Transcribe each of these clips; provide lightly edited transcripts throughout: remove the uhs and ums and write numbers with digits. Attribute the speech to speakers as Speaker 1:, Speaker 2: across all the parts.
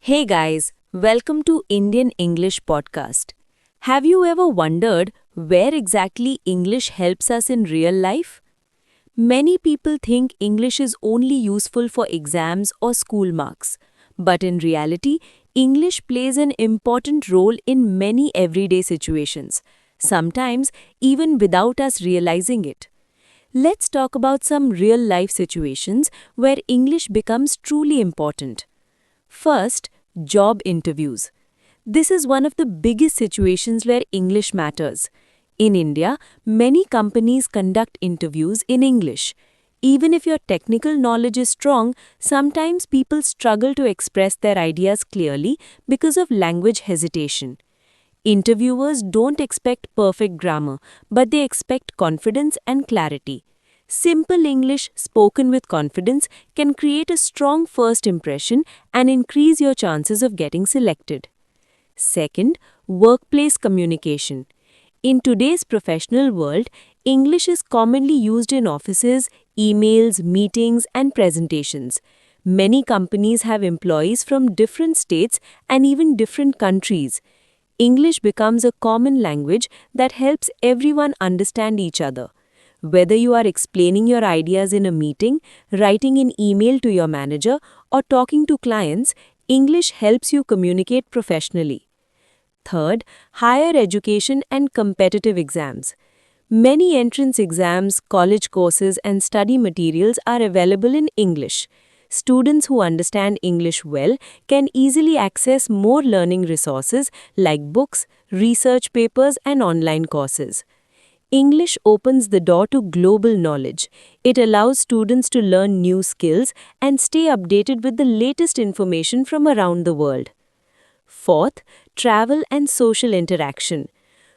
Speaker 1: Hey guys, welcome to Indian English Podcast. Have you ever wondered where exactly English helps us in real life? Many people think English is only useful for exams or school marks. But in reality, English plays an important role in many everyday situations, sometimes even without us realizing it. Let's talk about some real life situations where English becomes truly important. First, job interviews. This is one of the biggest situations where English matters. In India, many companies conduct interviews in English. Even if your technical knowledge is strong, sometimes people struggle to express their ideas clearly because of language hesitation. Interviewers don't expect perfect grammar, but they expect confidence and clarity. Simple English spoken with confidence can create a strong first impression and increase your chances of getting selected. Second, workplace communication. In today's professional world, English is commonly used in offices, emails, meetings, and presentations. Many companies have employees from different states and even different countries. English becomes a common language that helps everyone understand each other. Whether you are explaining your ideas in a meeting, writing an email to your manager, or talking to clients, English helps you communicate professionally. Third, higher education and competitive exams. Many entrance exams, college courses, and study materials are available in English. Students who understand English well can easily access more learning resources like books, research papers, and online courses. English opens the door to global knowledge. It allows students to learn new skills and stay updated with the latest information from around the world. Fourth, travel and social interaction.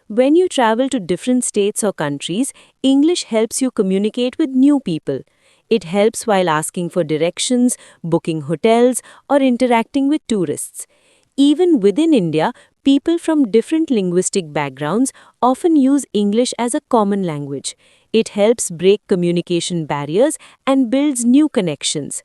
Speaker 1: When you travel to different states or countries, English helps you communicate with new people. It helps while asking for directions, booking hotels, or interacting with tourists. Even within India, people from different linguistic backgrounds often use English as a common language. It helps break communication barriers and builds new connections.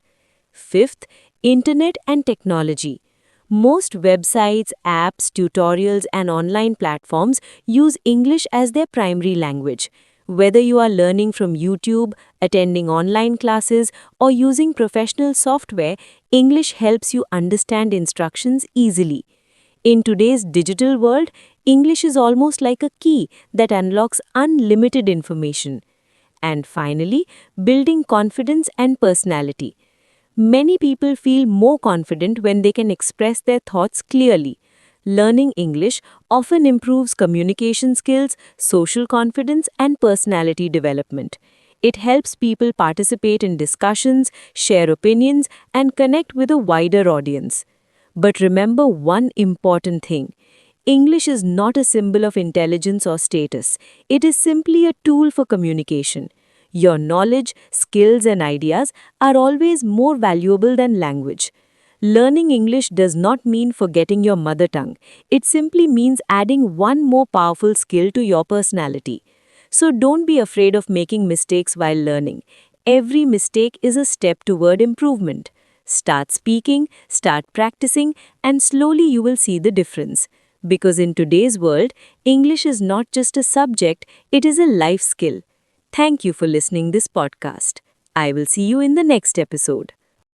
Speaker 1: Fifth, Internet and technology. Most websites, apps, tutorials, and online platforms use English as their primary language. Whether you are learning from YouTube, attending online classes, or using professional software, English helps you understand instructions easily. In today's digital world, English is almost like a key that unlocks unlimited information. And finally, building confidence and personality. Many people feel more confident when they can express their thoughts clearly. Learning English often improves communication skills, social confidence, and personality development. It helps people participate in discussions, share opinions, and connect with a wider audience. But remember one important thing. English is not a symbol of intelligence or status. It is simply a tool for communication. Your knowledge, skills, and ideas are always more valuable than language. Learning English does not mean forgetting your mother tongue. It simply means adding one more powerful skill to your personality. So don't be afraid of making mistakes while learning. Every mistake is a step toward improvement. Start speaking, start practicing, and slowly you will see the difference. Because in today's world, English is not just a subject, it is a life skill. Thank you for listening this podcast. I will see you in the next episode.